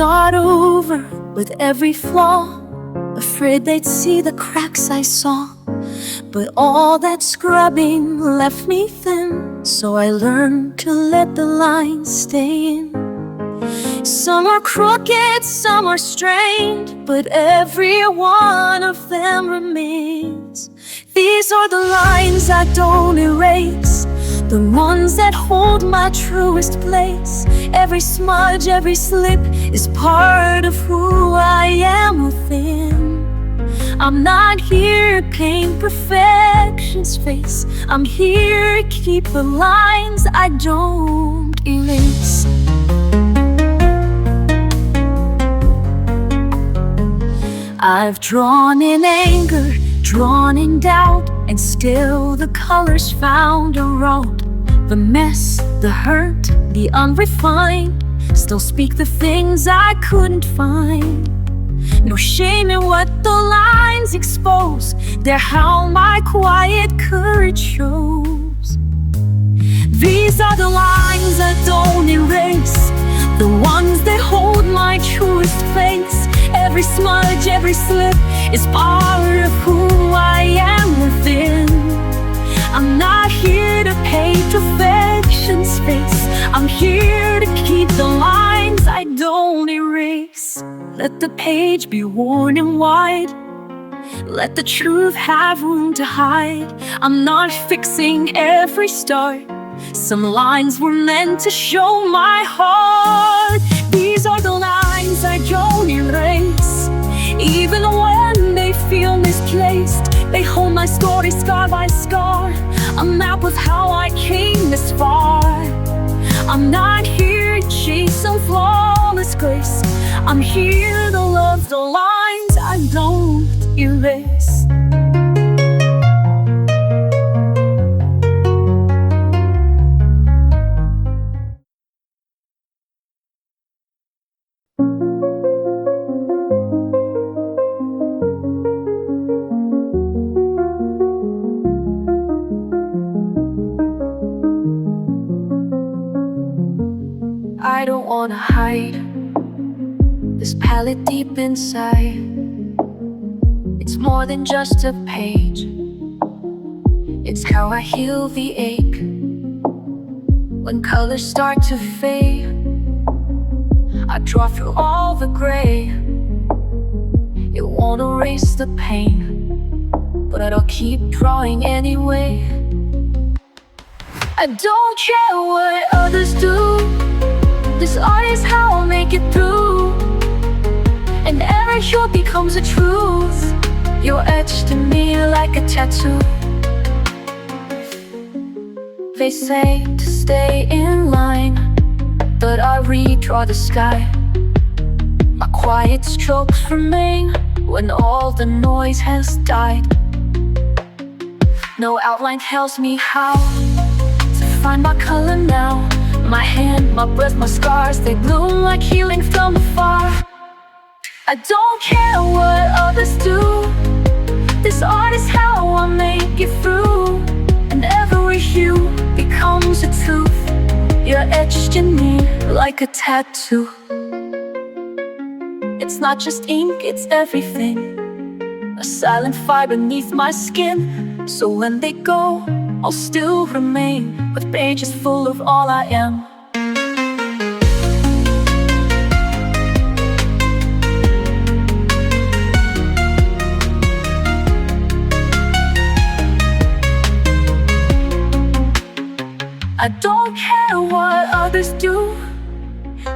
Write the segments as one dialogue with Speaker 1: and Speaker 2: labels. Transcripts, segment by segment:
Speaker 1: start over with every flaw, afraid they'd see the cracks I saw. But all that scrubbing left me thin, so I learned to let the lines stay in. Some are crooked, some are strained, but every one of them remains. These are the lines I don't erase, the ones that hold my truest place. Every smudge, every slip is part of who I am within. I'm not here to paint perfection's face, I'm here to keep the lines I don't erase. I've drawn in anger, drawn in doubt, and still the colors found a road. The mess, the hurt, the unrefined still speak the things I couldn't find. No shame in what the lines expose, they're how my quiet courage shows. These are the lines I don't erase, the ones that hold my truest place. Every smudge, every slip is part of who I am within. I'm not here to paint perfection's face, I'm here to keep the lines I don't erase. Let the page be worn and wide, let the truth have room to hide. I'm not fixing every start, some lines were meant to show my heart. These are the lines I don't erase, even when they feel misplaced. They hold my story scar by scar, a map of how I came this far. I'm not here to chase some flawless grace, I'm here to love the lines I don't erase. I don't wanna hide this palette deep inside. It's more than just a page, it's how I heal the ache. When colors start to fade, I draw through all the gray. It won't erase the pain, but I'll keep drawing anyway. I don't care what others do, this art is how I'll make it through. And every hue becomes a truth, you're etched in me like a tattoo. They say to stay in line, but I redraw the sky. My quiet strokes remain when all the noise has died. No outline tells me how to find my color now. My hand, my breath, my scars, they bloom like healing from afar. I don't care what others do, this art is how I make it through. And every hue becomes a tooth, you're etched in me like a tattoo. It's not just ink, it's everything, a silent fire beneath my skin. So when they go, I'll still remain with pages full of all I am. I don't care what others do,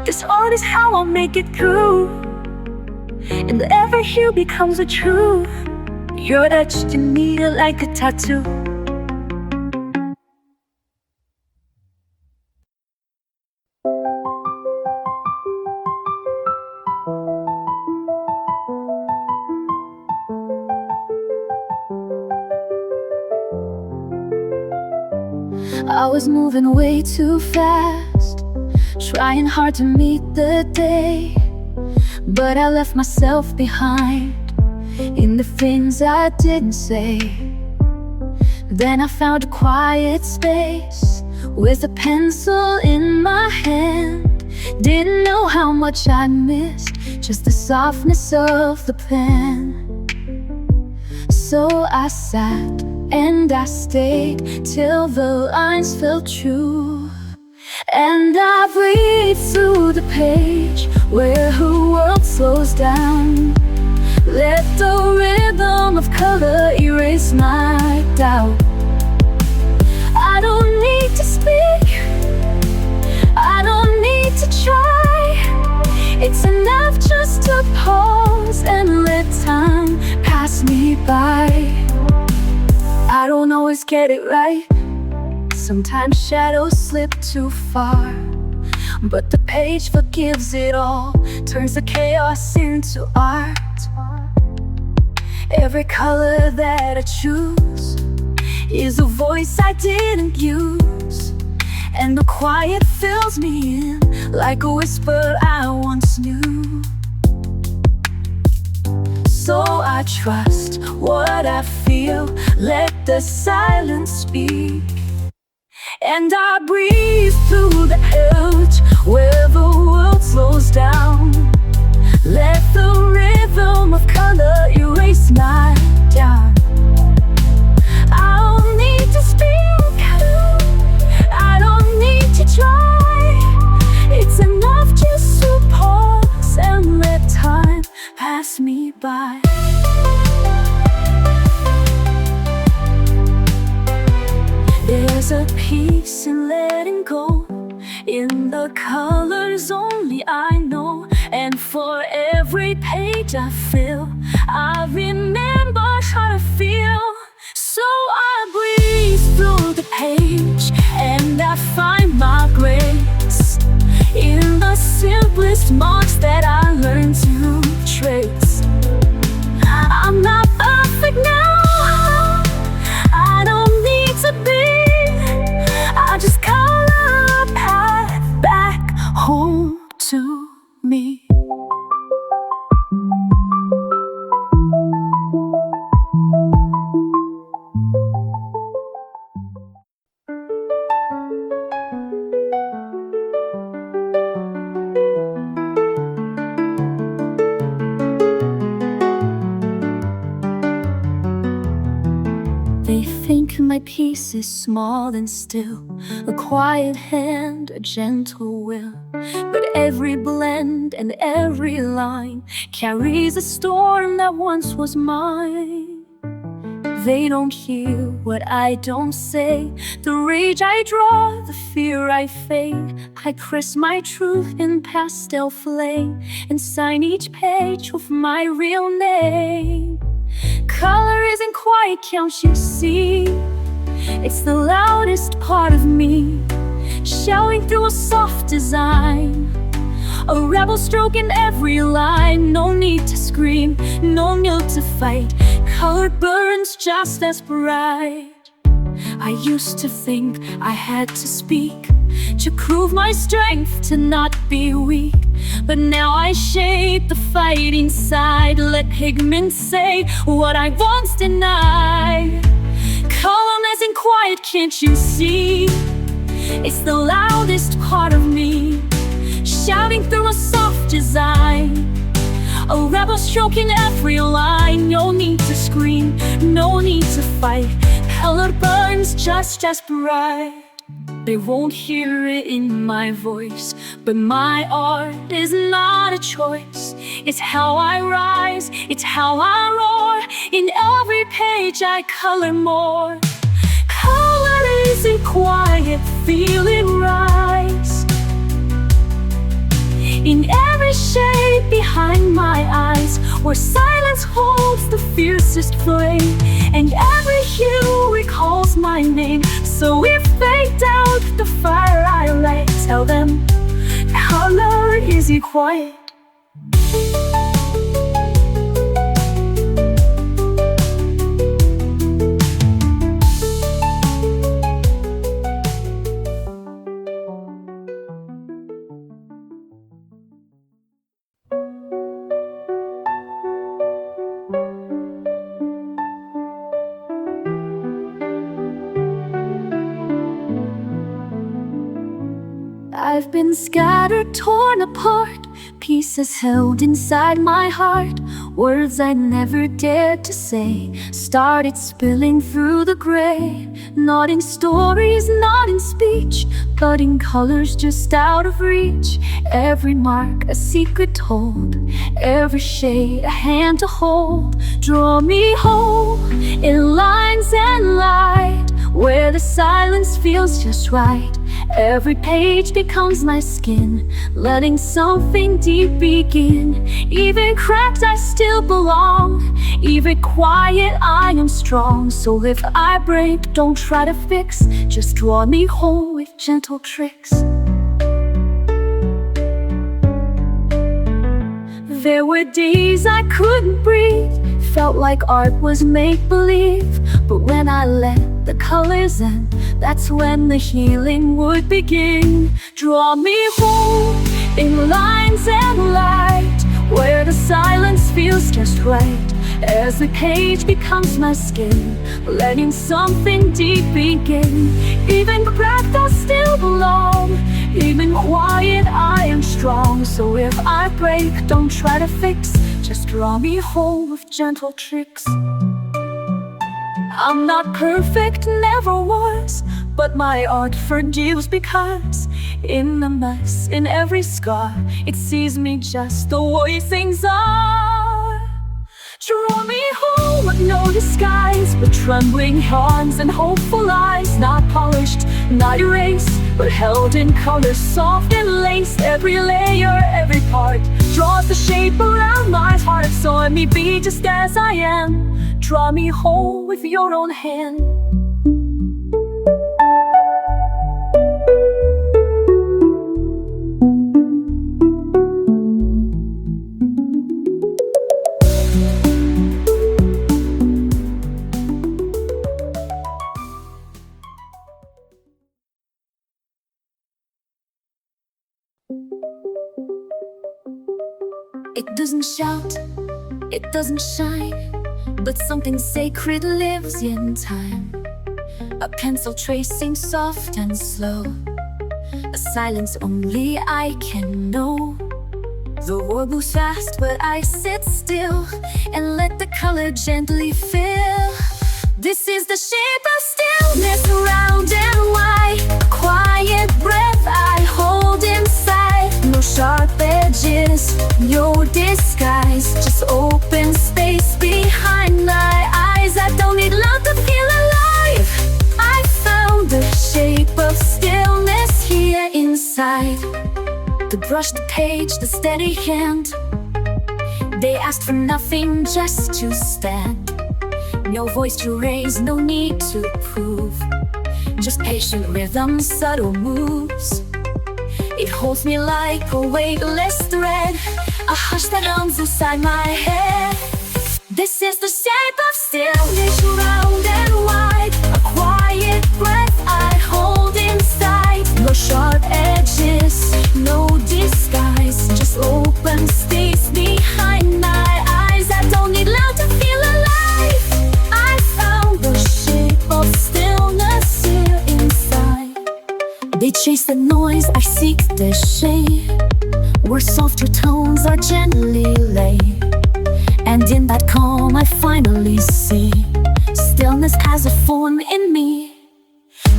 Speaker 1: this art is how I'll make it through. And every hue becomes a truth, you're etched in me like a tattoo. I was moving way too fast, trying hard to meet the day. But I left myself behind in the things I didn't say. Then I found a quiet space with a pencil in my hand, Didn't know how much I missed just the softness of the pen. So I sat and I stayed till the lines felt true. And I breathed through the page where her world slows down. Let the rhythm of color erase my doubt. I don't need to speak, I don't need to try. It's enough just to pause and let time pass me by. I don't always get it right. Sometimes shadows slip too far, but the page forgives it all, turns the chaos into art. Every color that I choose is a voice I didn't use, and the quiet fills me in like a whisper I once knew. So I trust what I feel, let the silence speak. And I breathe through the edge where the world slows down. Let the rhythm of color erase my doubt. I don't need to speak, I don't need to try. It's enough just to pause and let time pass me by. There's a peace in letting go, in the colors only I know. And for every page I fill, I remember how to feel. So I breathe through the page and I find my grace in the simplest marks that I learned to trace. I'm not perfect now, I don't need to be. I just color a path back home to me. They think my piece is small and still, a quiet hand, a gentle will. But every blend and every line carries a storm that once was mine. They don't hear what I don't say, the rage I draw, the fear I fade. I press my truth in pastel flame and sign each page with my real name. Color isn't quiet, can't you see? It's the loudest part of me, shouting through a soft design. A rebel stroke in every line. No need to scream, no need to fight. Color burns just as bright. I used to think I had to speak to prove my strength, to not be weak. But now I shape the fight inside. Let pigment say what I once denied. Color isn't quiet, can't you see? It's the loudest part of me, shouting through a soft design. A rebel stroke in every line. No need to scream, no need to fight. Color burns just as bright. They won't hear it in my voice, but my art is not a choice. It's how I rise, it's how I roar. In every page I color more. Color isn't quiet, feel it rise. In every shade behind my eyes, where silence holds the fiercest flame, and every hue recalls my name. So if they doubt the fire I light, tell them color isn't quiet. I I've been scattered, torn apart, pieces held inside my heart. Words I never dared to say started spilling through the gray. Not in stories, not in speech, but in colors just out of reach. Every mark a secret told, every shade a hand to hold. Draw me whole in lines and light, where the silence feels just right. Every page becomes my skin, letting something deep begin. Even cracked I still belong, even quiet I am strong. So if I break, don't try to fix, just draw me whole with gentle tricks. There were days I couldn't breathe, felt like art was make-believe. But when I let the colors in, that's when the healing would begin. Draw me whole in lines and light, where the silence feels just right. As the page becomes my skin, letting something deep begin. Even cracked I still belong, even quiet I am strong. So if I break, don't try to fix, just draw me whole with gentle tricks. I'm not perfect, never was, but my art forgives, because in the mess, in every scar, it sees me just the way things are. Draw me whole with no disguise, with trembling hands and hopeful eyes. Not polished, not erased, but held in color, soft and laced. Every layer, every part draws the shape around my heart. So let me be just as I am. Draw me whole with your own hand. It doesn't shout, it doesn't shine, but something sacred lives in time. A pencil tracing soft and slow, a silence only I can know. The world moves fast, but I sit still and let the color gently fill. This is the shape of stillness, round and wide. A quiet breath I hold inside. No sharp edges, no disguise, just open space behind my eyes. I don't need love to feel alive. I found the shape of stillness here inside. The brush, the page, the steady hand, they asked for nothing, just to stand. No voice to raise, no need to prove, just patient rhythm, subtle moves. It holds me like a weightless thread, a hush that hums inside my head. This is the shape of stillness, round and wide. A quiet breath I hold inside. No sharp edges, no disguise, just open space behind my eyes. I don't need love to feel alive. I found the shape of stillness here inside. They chase the noise, I seek the shade, where softer tones are gently laid. And in that calm I finally see stillness has a form in me.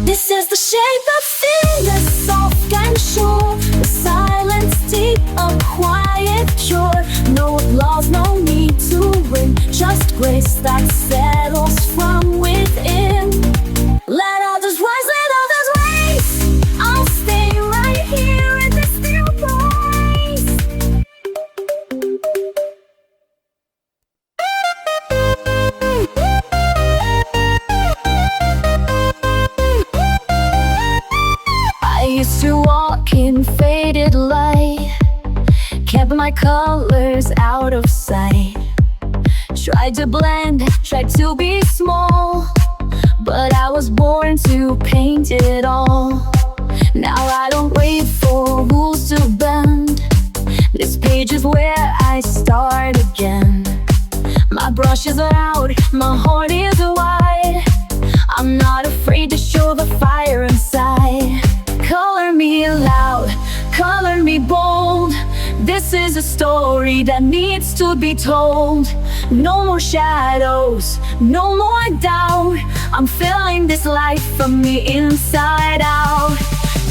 Speaker 1: This is the shape of stillness, soft and sure. The silence deep, a quiet cure. No applause, no need to win, just grace that settles from within. Let others rise, let others race. I'll stay right here in this still place. I used to walk in faded light, kept my colors out of sight. Tried to blend, tried to be small, but I was born to paint it all. Now I don't wait for rules to bend. This page is where I start again. My brushes are out, my heart is wide. I'm not afraid to show the fire inside. Color me loud, a story that needs to be told. No more shadows, no more doubt. I'm feeling this life from the inside out.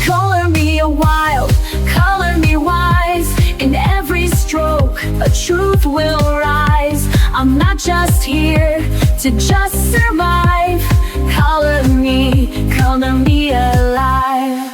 Speaker 1: Color me a wild, color me wise. In every stroke, a truth will rise. I'm not just here to just survive. Color me alive.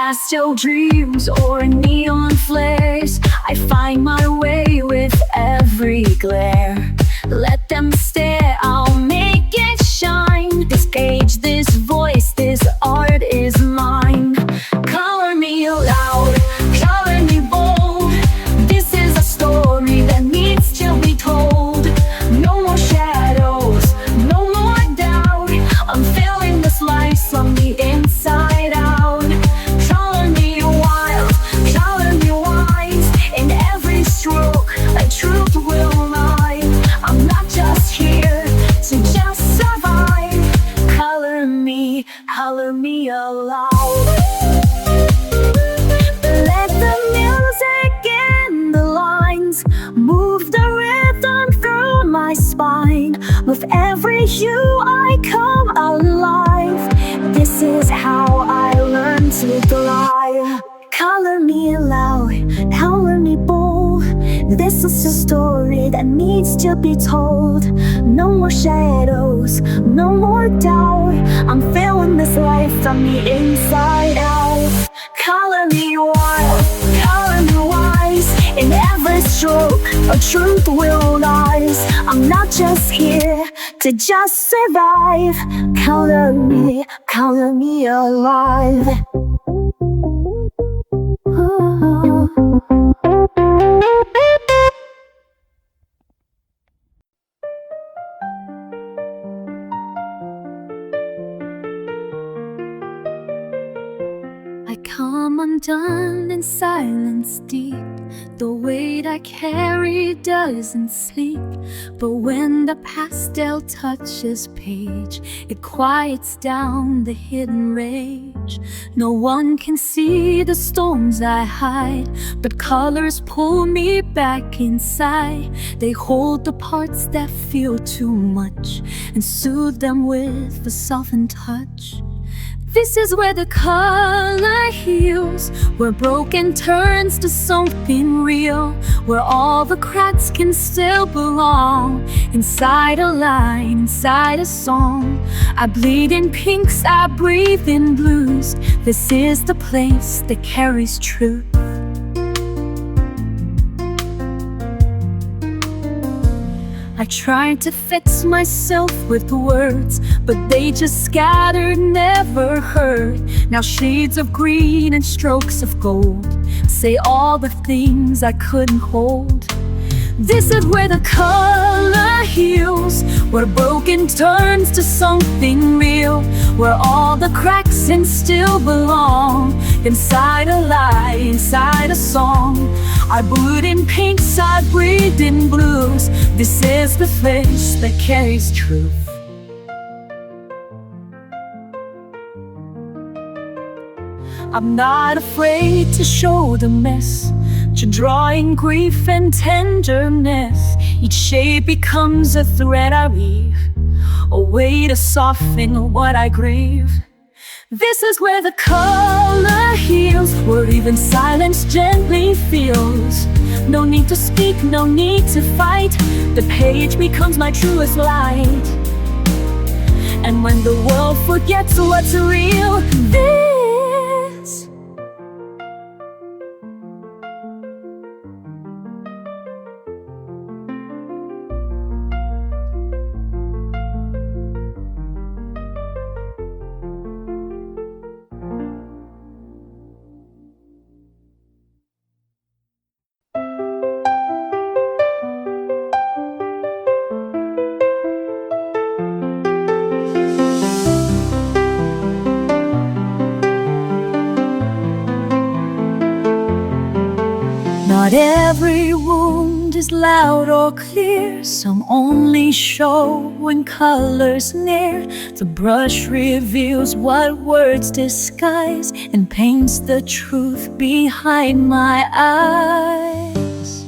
Speaker 1: Pastel dreams or neon flares, I find my way with every glare. Let them stare, I'll make it shine. This page, this voice, this art is mine. Color me loud, color me bold. This is a story that needs to be told. No more shadows, no more doubt. I'm feeling this life from the inside out. Color me wild, color me wise. In every stroke, a truth will rise. I'm not just here to just survive. Color me aloud. Let the music and the lines move the rhythm through my spine. With every hue I come alive. This is how I learn to thrive. Color me loud, color me bold. This is a story that needs to be told. No more shadows, no more doubt. I'm feeling this life from the inside out. Color me wild, color me wise. In every stroke, a truth will rise. I'm not just here to just survive. Color me alive. I come undone in silence deep. The weight I carry doesn't sleep. But when the pastel touches page, it quiets down the hidden rage. No one can see the storms I hide, but colors pull me back inside. They hold the parts that feel too much and soothe them with a softened touch. This is where the color heals, where broken turns to something real, where all the cracks can still belong. Inside a line, inside a song, I bleed in pinks, I breathe in blues. This is the place that carries truth. I tried to fix myself with words, but they just scattered, never heard. Now shades of green and strokes of gold say all the things I couldn't hold. This is where the color heals, where broken turns to something real, where all the cracks can still belong. Inside a lie, inside a song, I bleed in pinks, I breathe in blues. This is the place that carries truth. I'm not afraid to show the mess, to drawing grief and tenderness. Each shade becomes a thread I weave, a way to soften what I grieve. This is where the color heals, where even silence gently feels. No need to speak, no need to fight. The page becomes my truest light. And when the world forgets what's real, this Not every wound sound is loud or clear. Some only show when colors near. The brush reveals what words disguise and paints the truth behind my eyes.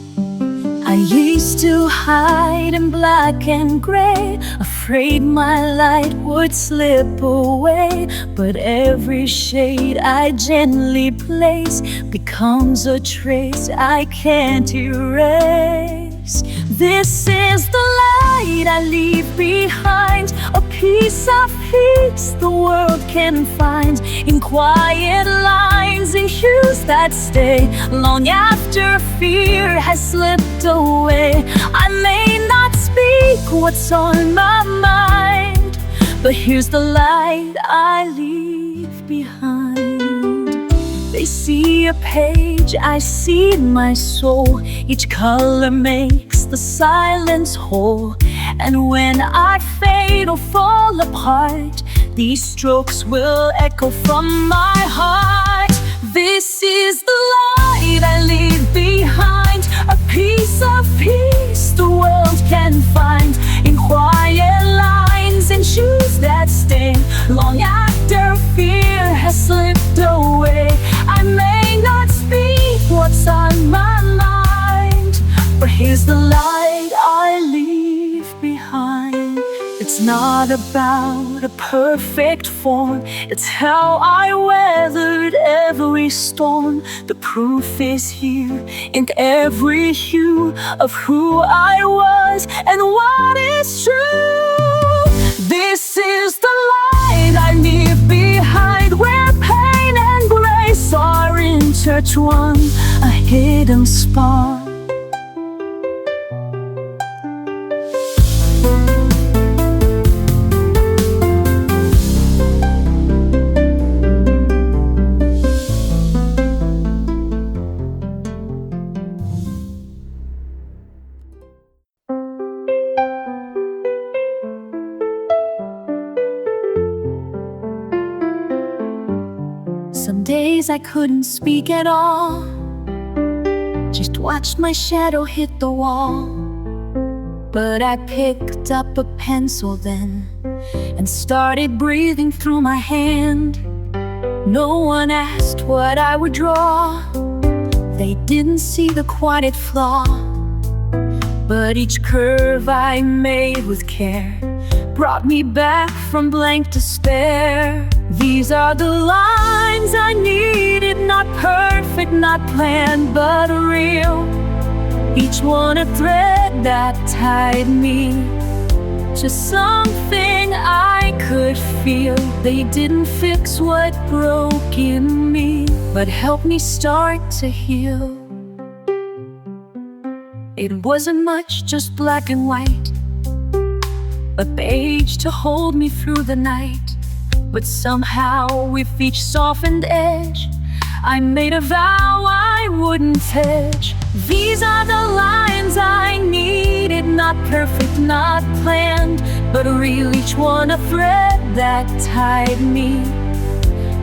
Speaker 1: I used to hide in black and gray, afraid my light would slip away. But every shade I gently place becomes a trace I can't erase. This is the light I leave behind, a piece of peace the world can find in quiet lines and hues that stay long after fear has slipped away. I may not speak what's on my mind, but here's the light I leave behind. They see a page, I see my soul. Each color makes the silence whole. And when I fade or fall apart, these strokes will echo from my heart. This is the light I leave behind, a piece of peace the world can find in quiet lines and shoes that stay long after fear has slipped away. I may not speak what's on my mind, but here's the light I leave behind. It's not about a perfect form, it's how I weathered every storm. The proof is here in every hue of who I was and what is true. This is the light I leave behind, where pain and grace are intertwined, a hidden spark. Some days I couldn't speak at all, just watched my shadow hit the wall. But I picked up a pencil then and started breathing through my hand. No one asked what I would draw, they didn't see the quiet flaw. But each curve I made with care brought me back from blank despair. These are the lines I needed, not perfect, not planned, but real. Each one a thread that tied me to something I could feel. They didn't fix what broke in me, but helped me start to heal. It wasn't much, just black and white, a page to hold me through the night. But somehow with each softened edge, I made a vow I wouldn't hedge. These are the lines I needed, not perfect, not planned, but real. Each one a thread that tied me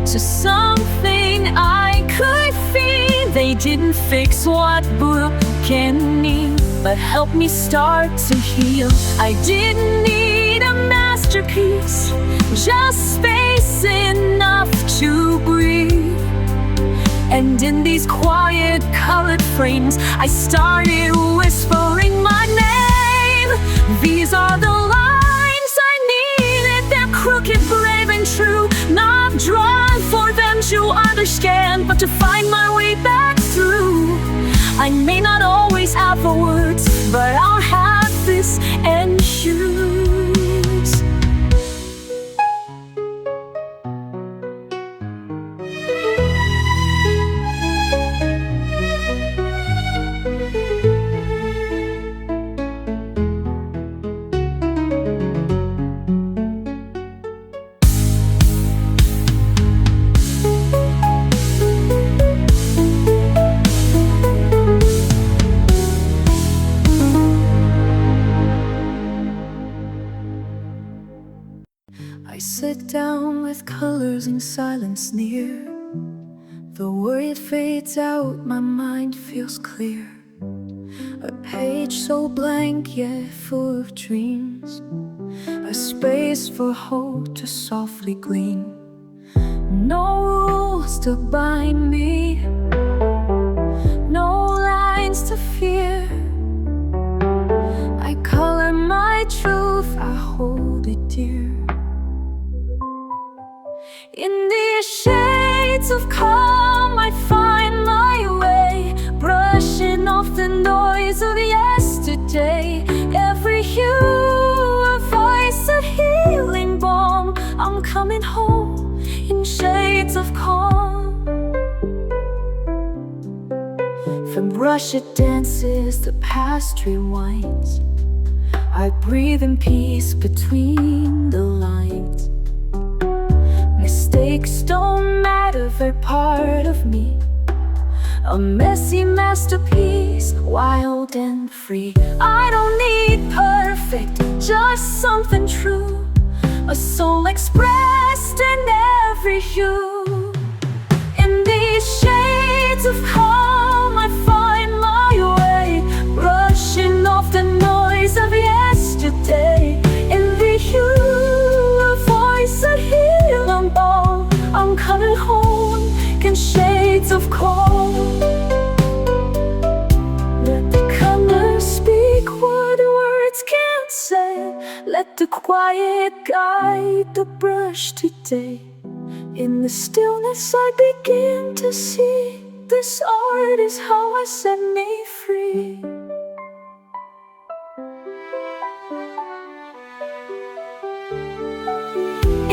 Speaker 1: to something I could feel. They didn't fix what broke in me, but helped me start to heal. I didn't need a masterpiece, just space enough to breathe. And in these quiet colored frames, I started whispering my name. These are the lines I needed, they're crooked, brave and true, not drawn for them to understand, but to find my way back through. I may not always have the words, but I'll have this and shoes. I sit down with colors in silence near. The worry fades out, my mind feels clear. A page so blank yet full of dreams, a space for hope to softly gleam. No rules to bind me, no lines to fear. I color my truth, I hold it dear. In these shades of calm I find my way, brushing off the noise of yesterday. Every hue a voice, a healing balm. I'm coming home in shades of calm. From brushed dances the past rewinds, I breathe in peace between the lines. Mistakes don't matter, they're part of me. A messy masterpiece, wild and free. I don't need perfect, just something true, a soul expressed in every hue. In these shades of calm I find my way, brushing off the noise of yesterday. Every hue a voice, a healing balm. I'm coming home in shades of calm. Let the colors speak what words can't say. Let the quiet guide the brush today. In the stillness I begin to see, this art is how I set me free.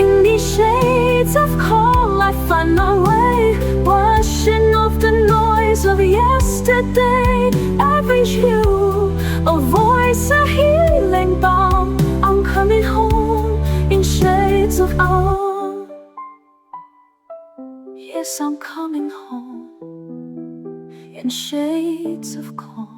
Speaker 1: In these shades of calm I find my way, brushing off the noise of yesterday. Every hue a voice, a healing balm. I'm coming home in shades of calm. Yes, I'm coming home in shades of calm.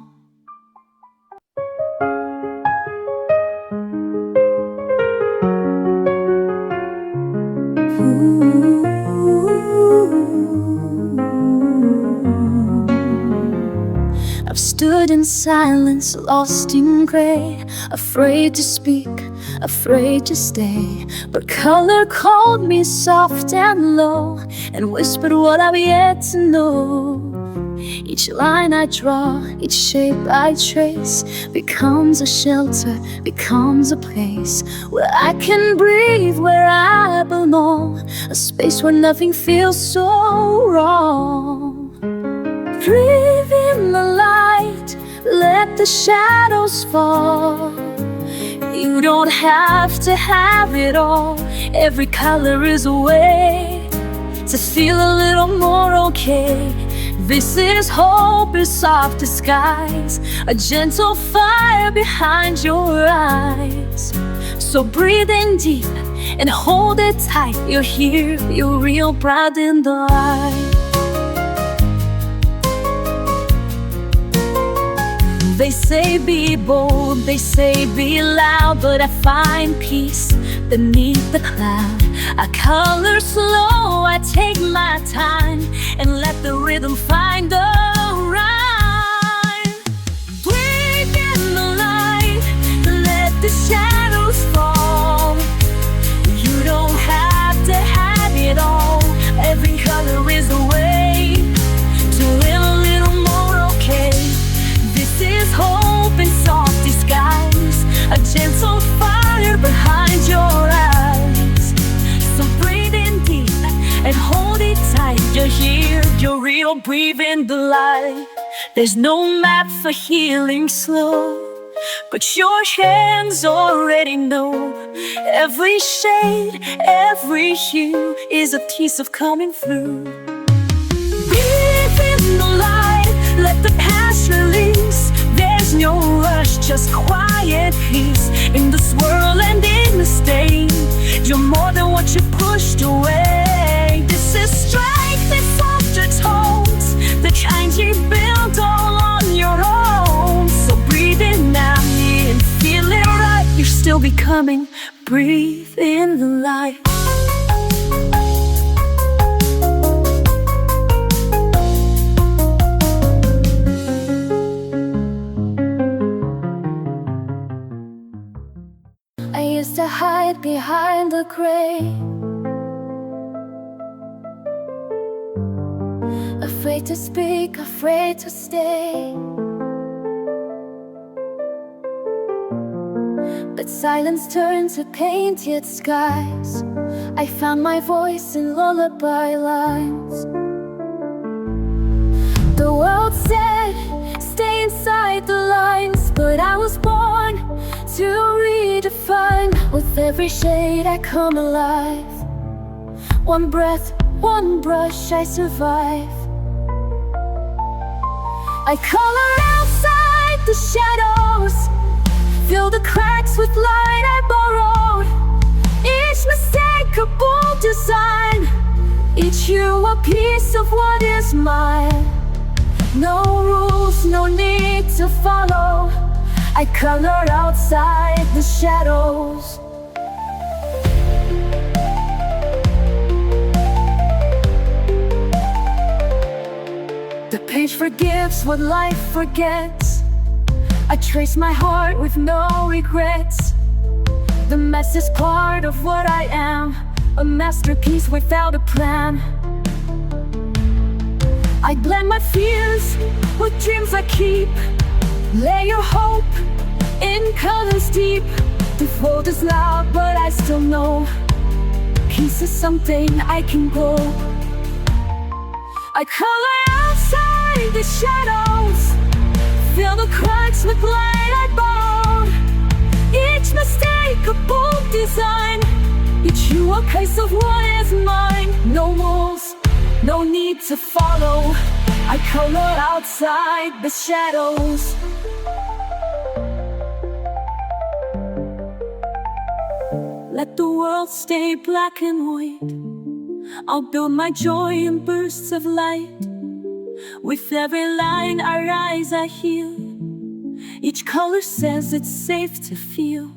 Speaker 1: I've stood in silence, lost in gray, afraid to speak, afraid to stay. But color called me soft and low, and whispered what I've yet to know. Each line I draw, each shape I trace, becomes a shelter, becomes a place where I can breathe, where I belong, a space where nothing feels so wrong. Breathe in the light, let the shadows fall. You don't have to have it all. Every color is a way to feel a little more okay. This is hope in soft disguise, a gentle fire behind your eyes. So breathe in deep and hold it tight. You're here, you're real, proud in the light. They say be bold, they say be loud, but I find peace beneath the cloud. I color slow, I take my time, and let the rhythm find a rhyme. Breathe in the light, let the shadows fall. You don't have to have it all. Every color is a way to live a little more okay. This is hope in soft disguise, a gentle fire behind your eyes. So breathe in deep and hold it tight. You're here, you're real, breathe in the light. There's no map for healing slow, but your hands already know. Every shade, every hue is a piece of coming through. Breathe in the light, let the past release. There's no rush, just quiet peace. In the swirl and in the stain, you're more than what you pushed away. This is strength in softer tones, the kind you build all on your own. So breathe in now and feel it right. You're still becoming, breathe in the light. behind the gray, afraid to speak, afraid to stay. But silence turned to painted skies. I found my voice in lullaby lines. The world said, stay inside the lines, but I was born to redefine. With every shade I come alive. One breath, one brush, I survive. I color outside the shadows, fill the cracks with light I borrowed. Each mistake a bold design, each hue a piece of what is mine. No rules, no need to follow. I color outside the shadows. The page forgives what life forgets. I trace my heart with no regrets. The mess is part of what I am, a masterpiece without a plan. I blend my fears with dreams I keep. Lay your hope in colors deep. The world is loud, but I still know peace is something I can grow. I color outside the shadows, fill the cracks with light I borrowed. Each mistake a bold design, each hue a piece of what is mine. No rules, no need to follow. I color outside the shadows. Let the world stay black and white. I'll build my joy in bursts of light. With every line I rise, I heal. Each color says it's safe to feel.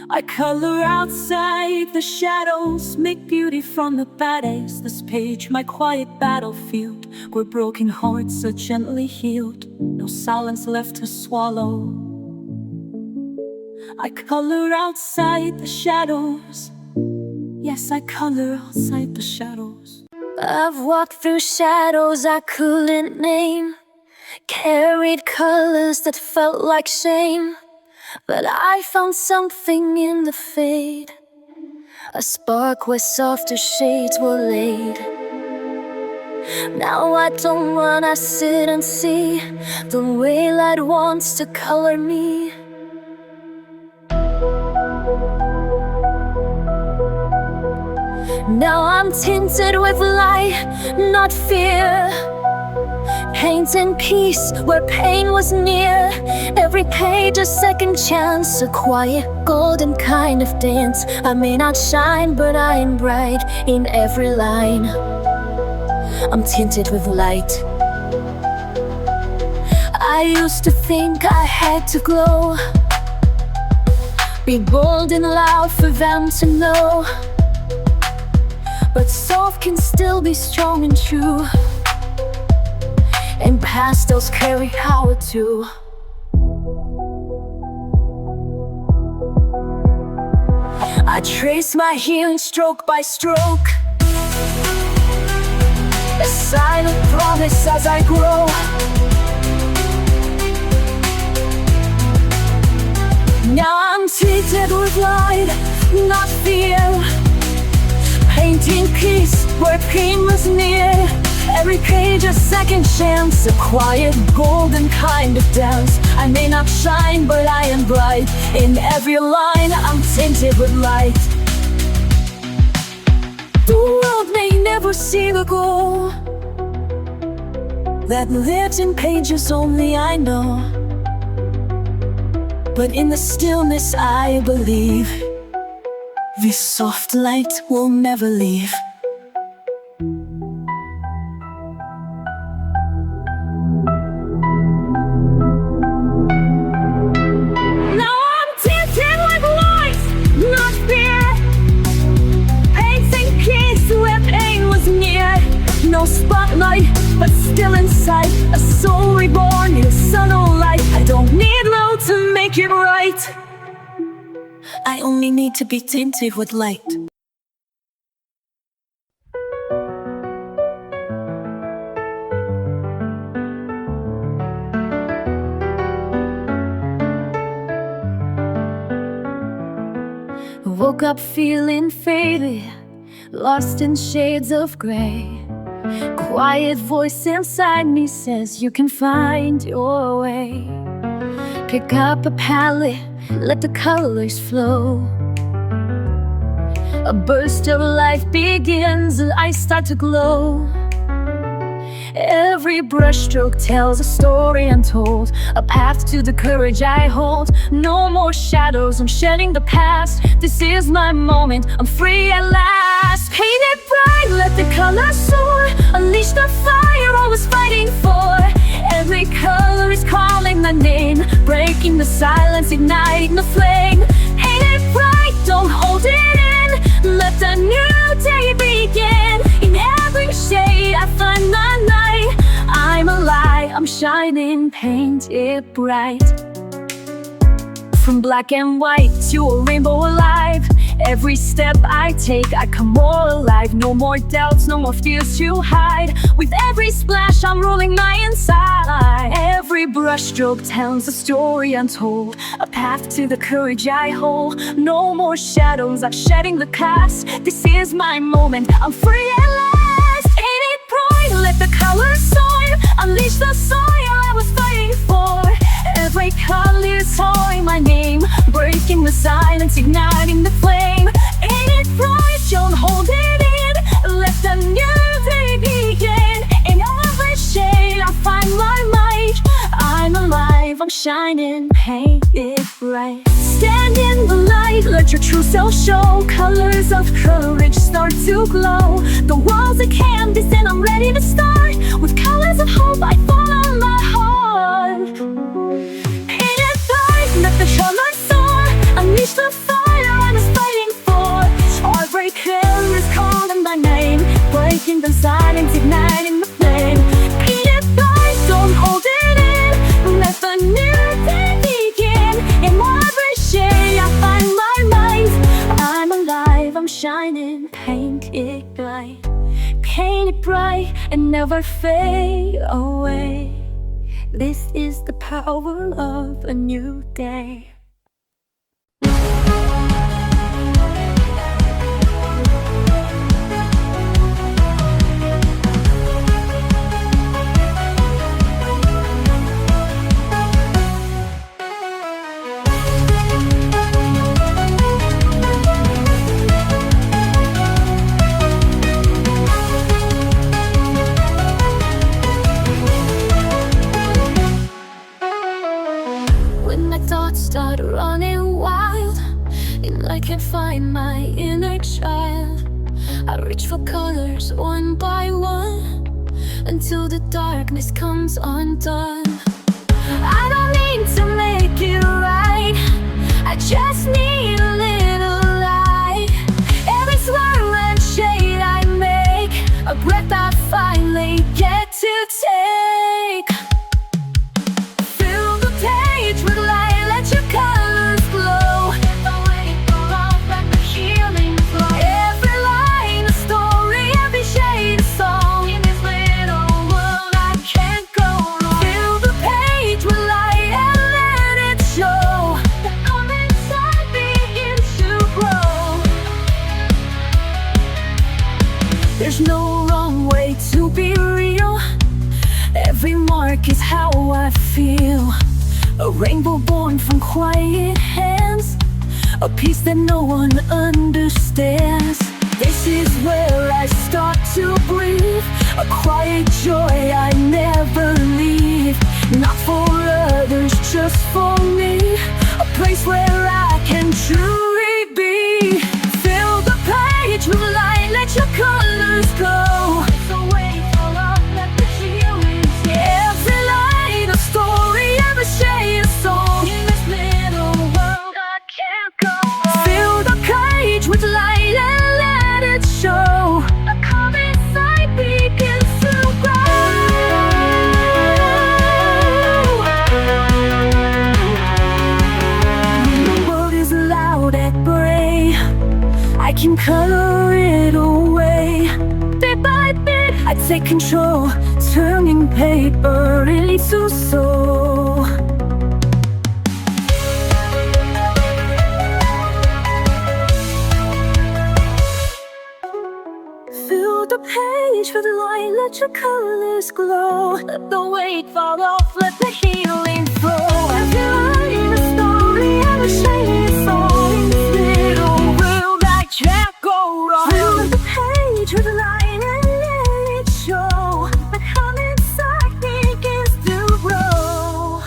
Speaker 1: I color outside the shadows, make beauty from the bad days. This page, my quiet battlefield, where broken hearts are gently healed. No silence left to swallow. I color outside the shadows. Yes, I color outside the shadows. I've walked through shadows I couldn't name, carried colors that felt like shame. But I found something in the fade, a spark where softer shades were laid. Now I don't run, I sit and see the way light wants to color me. Now I'm tinted with light, not fear. Paint in peace where pain was near. Every page a second chance, a quiet golden kind of dance. I may not shine, but I am bright in every line. I'm tinted with light. I used to think I had to glow, be bold and loud for them to know. But soft can still be strong and true, and pastels carry power too. I trace my healing stroke by stroke, a silent promise as I grow. Now I'm treated with light, not fear. Painting peace where pain was near. Every page a second chance, a quiet golden kind of dance. I may not shine, but I am bright. In every line I'm tinted with light. The world may never see the goal that lives in pages only I know. But in the stillness I believe this soft light will never leave. Now I'm tinted with light, not fear. Painting peace where pain was near. No spotlight, but still inside, a soul reborn in subtle light. I don't need love to make it right. I only need to be tinted with light. Woke up feeling faded, lost in shades of gray. Quiet voice inside me says you can find your way. Pick up a palette, let the colors flow. A burst of life begins and I start to glow. Every brushstroke tells a story untold, a path to the courage I hold. No more shadows, I'm shedding the past. This is my moment, I'm free at last. Paint it bright, let the colors soar. Unleash the fire I was fighting for. Every color is calling my name, breaking the silence, igniting the flame. Paint it bright, don't hold it in. Let the new day begin. In every shade I find my light. I'm alive, I'm shining, paint it bright. From black and white to a rainbow alive. Every step I take, I come more alive. No more doubts, no more fears to hide. With every splash, I'm rolling my inside. Every brushstroke tells a story untold, a path to the courage I hold. No more shadows, I'm shedding the past. This is my moment, I'm free at last. Paint it bright, let the colors soar. Unleash the fire I was fighting for. Every color is calling my name, breaking the silence, igniting the flame. Ain't it bright, don't hold it in. Let the new day begin. In every shade I find my light. I'm alive, I'm shining, paint it bright. Stand in the light, let your true self show. Colors of courage start to glow. The world's a canvas and I'm ready to start. With colors of hope I follow my heart. Paint it bright, let the colors soar. Unleash the fire I was fighting for. Heartbreak colors calling my name, breaking the silence, igniting the flame. Paint it bright, don't hold it in. Let the new day begin. In every shade I find my light. I'm alive, I'm shining, paint it bright. Paint it bright and never fade away. This is the power of a new day. Start running wild, and I can't find my inner child. I reach for colors one by one, until the darkness comes undone. I don't need to make it right, I just need a little light. Every swirl and shade I make, a breath I finally get to take. Fill the page with light, your colors glow. The weight fall off like the healing flow. Every line a story, every shade a song. In this little world I can't go wrong. Fill the page with light and let it show. The calm inside begins to grow. There's no wrong way to be real. Every mark is how I feel. A rainbow born from quiet hands, a peace that no one understands. This is where I start to breathe, a quiet joy I never leave. Not for others, just for me, a place where I can truly be. Fill the page with light, let your colors go. It's a way for love, let the healing flow. Every line a story, every shade a song. In this little world I can't go wrong. Fill the page with light and let it show. A calm inside begins to grow. The world is loud at color it away. Bit by bit, I take control, turning paper into soul. Fill the page with light, let your colors glow. Let the weight fall off, let the healing flow. Every line a story, every shade is all in this little world I can't go wrong. Fill the page with light and let it show. But how inside begins to grow.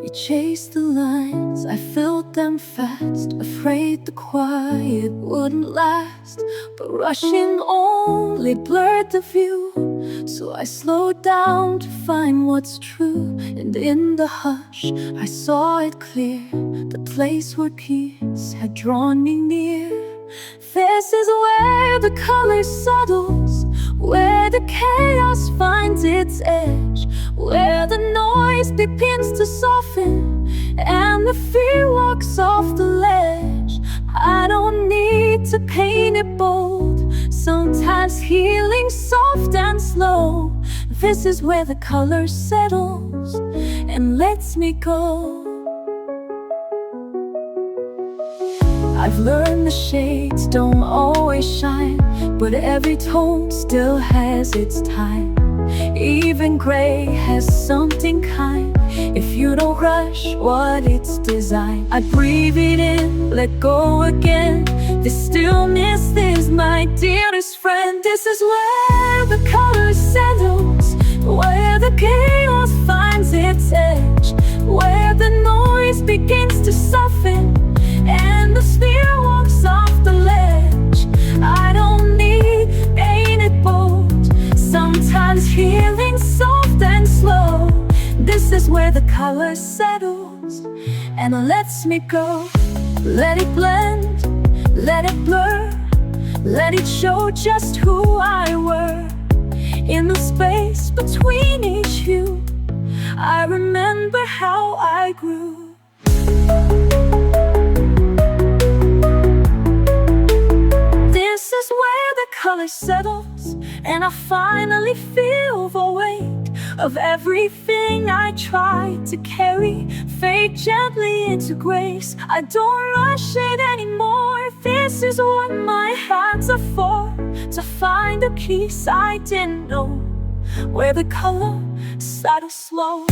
Speaker 1: You chase the lines, I filled them fast, afraid the quiet wouldn't last. But rushing only blurred the view, so I slowed down to find what's true. And in the hush, I saw it clear, the place where peace had drawn me near. This is where the color settles, where the chaos finds its edge, where the noise begins to soften and the fear walks off the ledge. I don't need to paint it bold, sometimes healing soft and slow. This is where the color settles and lets me go. I've learned the shades don't always shine, but every tone still has its time. Even gray has something kind, if you don't rush what it's designed. I breathe it in, let go again. This stillness is my dearest friend. This is where the color settles, where the chaos finds its edge, where the noise begins to soften and the sphere walks off the ledge. I don't need painted bold, sometimes healing soft and slow. This is where the color settles and lets me go. Let it blend, let it blur, let it show just who I were. In the space between each hue, I remember how I grew. This is where the color settles, and I finally feel the weight of everything I tried to carry. Fade gently into grace, I don't rush it anymore. This is what my hands are for, to find a peace I didn't know, where the color settles slow.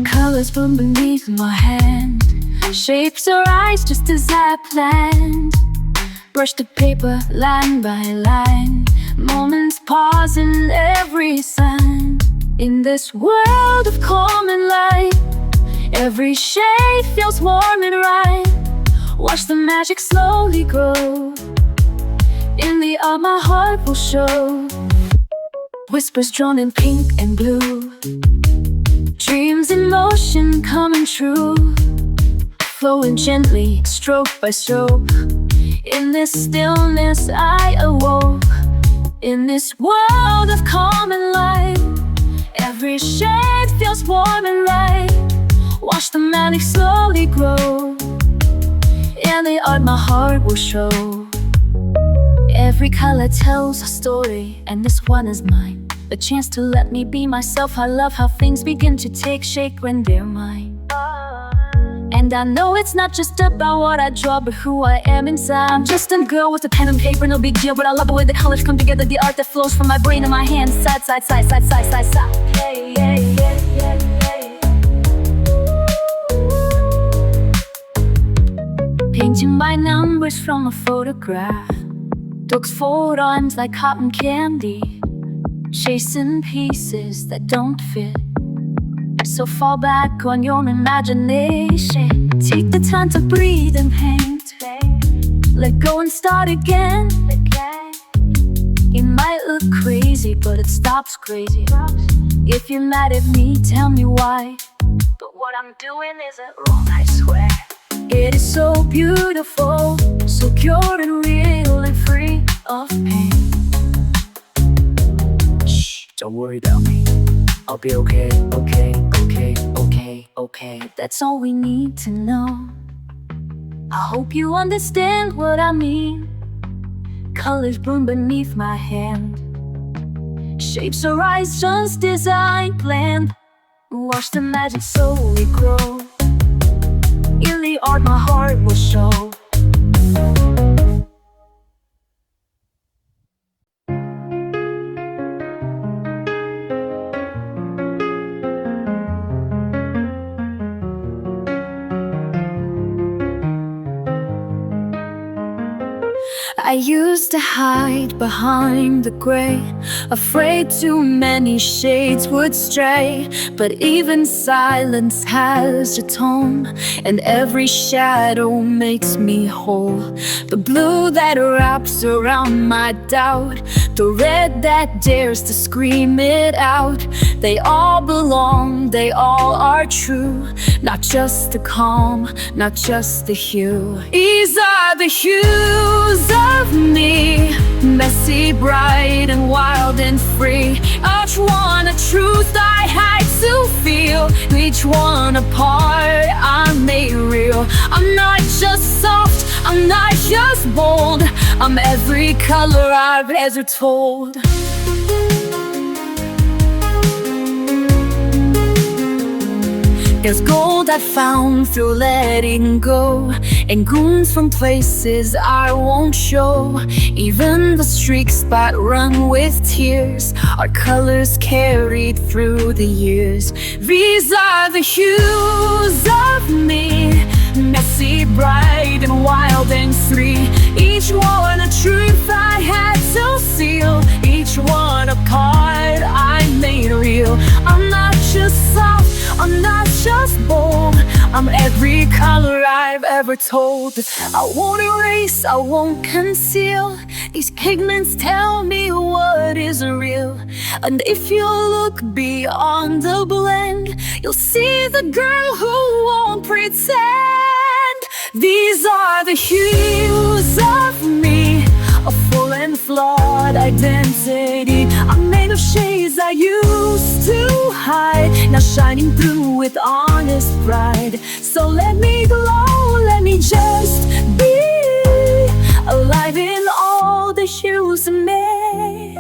Speaker 1: Colors from beneath my hand, shapes arise just as I planned. Brush the paper line by line, moments pause in every sign. In this world of calm and light, every shade feels warm and right. Watch the magic slowly grow, in the art my heart will show. Whispers drawn in pink and blue, dreams in motion coming true, flowing gently, stroke by stroke. In this stillness I awoke, in this world of calm and light. Every shade feels warm and right. Watch the magic slowly grow, in the art my heart will show. Every color tells a story, and this one is mine. A chance to let me be myself. I love how things begin to take shape when they're mine. And I know it's not just about what I draw, but who I am inside. I'm just a girl with a pen and paper, no big deal. But I love the way the colors come together, the art that flows from my brain and my hands. Side, side, side, side, side, side, side. Hey, hey, hey, hey, hey. Painting by numbers from a photograph, dogs fold arms like cotton candy, chasing pieces that don't fit. So fall back on your imagination. Take the time to breathe and paint. let go and start again. It might look crazy, but it stops crazy. If you're mad at me, tell me why. But what I'm doing isn't wrong, I swear. It is so beautiful, so pure and real and free of pain. Shh, don't worry about me. I'll be okay, okay, okay, okay, okay. That's all we need to know. I hope you understand what I mean. Colors bloom beneath my hand. Shapes arise just as I planned. Watch the magic slowly grow. In the art my heart will show. I used to hide behind the gray, afraid too many shades would stray. But even silence has a tone, and every shadow makes me whole. The blue that wraps around my doubt, the red that dares to scream it out. They all belong, they all are true. Not just the calm, not just the hue. These are the hues of me, messy, bright, and wild and free. Each one a truth I had to feel, each one a part I made real. I'm not just soft, I'm not just bold, I'm every color I've ever told. There's gold I found through letting go, and goons from places I won't show. Even the streak spot run with tears are colors carried through the years. These are the hues of me, messy, bright, and wild and free. Each one a truth I had to seal, each one a part I made real. I'm not just soft, I'm not just bold, I'm every color I've ever told. I won't erase, I won't conceal. These pigments tell me what is real. And if you look beyond the blend, you'll see the girl who won't pretend. These are the hues of me, a full and flawed identity. I'm made of shades I used to hide, now shining through with honest pride. So let me glow, let me just be alive in all the hues of me.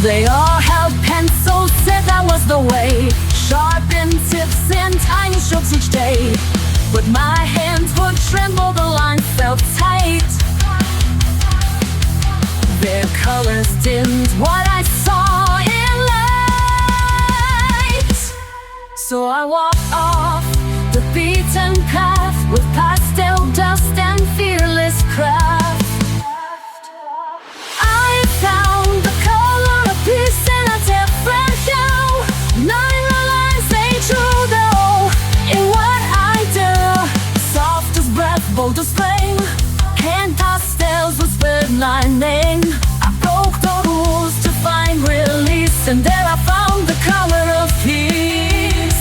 Speaker 1: They all held pencils, said that was the way. Sharpened tips and tiny strokes each day. But my hands would tremble, the line felt tight. Their colors dimmed what I saw in light. So I walked off the beaten path with pastel dust and fearless craft. I found the color of peace in a different hue. Nine lines, they true though in what I do. Soft as breath, bold as flame, hand pastels with split lining. I broke the rules to find release, and there I found the color of peace.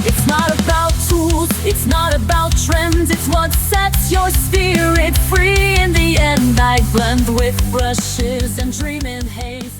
Speaker 1: It's not about tools, it's not about trends, it's what sets your spirit free. In the end I blend with brushes and dream in haze.